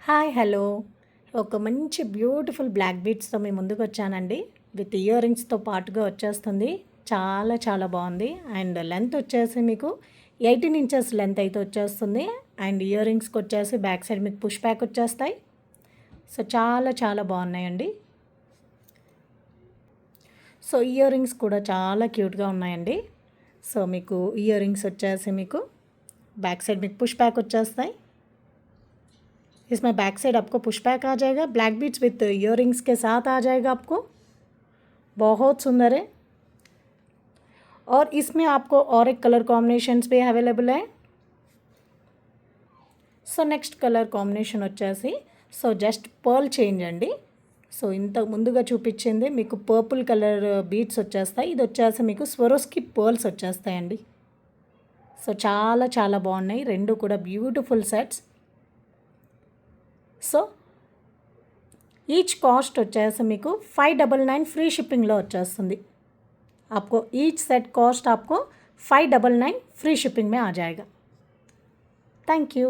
Hi hello ఒక మంచి beautiful black బీడ్స్తో మీ ముందుకు వచ్చానండి. విత్ ఇయర్ రింగ్స్తో పాటుగా వచ్చేస్తుంది. చాలా చాలా బాగుంది. అండ్ లెంత్ వచ్చేసి మీకు 18 ఇంచెస్ లెంత్ అయితే వచ్చేస్తుంది. అండ్ ఇయర్ రింగ్స్కి వచ్చేసి బ్యాక్ సైడ్ మీకు పుష్ బ్యాక్ వచ్చేస్తాయి. సో చాలా చాలా బాగున్నాయండి. సో ఇయర్ రింగ్స్ కూడా చాలా క్యూట్గా ఉన్నాయండి. సో మీకు ఇయర్ రింగ్స్ వచ్చేసి మీకు बैक साइड में पुश बैक వచ్చేస్తాయి. इसमें बैक साइड आपको पुश बैक आ जाएगा. ब्लैक बीड्स विथ इयररिंग्स के साथ आ जाएगा आपको. बहुत सुंदर है. और इसमें आपको और एक कलर कॉम्बिनेशंस भी अवेलेबल है. సో నెక్స్ట్ కలర్ కాంబినేషన్ వచ్చేసి సో జస్ట్ పర్ల్ చేంజ్ అండి. సో ఇంతకు ముందుగా చూపించింది మీకు పర్పుల్ కలర్ బీడ్స్ వచ్చేస్తాయి. ఇది వచ్చేసి మీకు స్వరోస్కి పర్ల్స్ వచ్చేస్తాయండి. సో చాలా చాలా బాగున్నాయి. రెండు కూడా beautiful sets. So each cost వచ్చేసి మీకు 599 फ्री शिपिंगలో వచ్చేస్తుంది. आपको ईच सेट कॉस्ट आपको 599 फ्री शिपिंग में आ जाएगा. Thank you.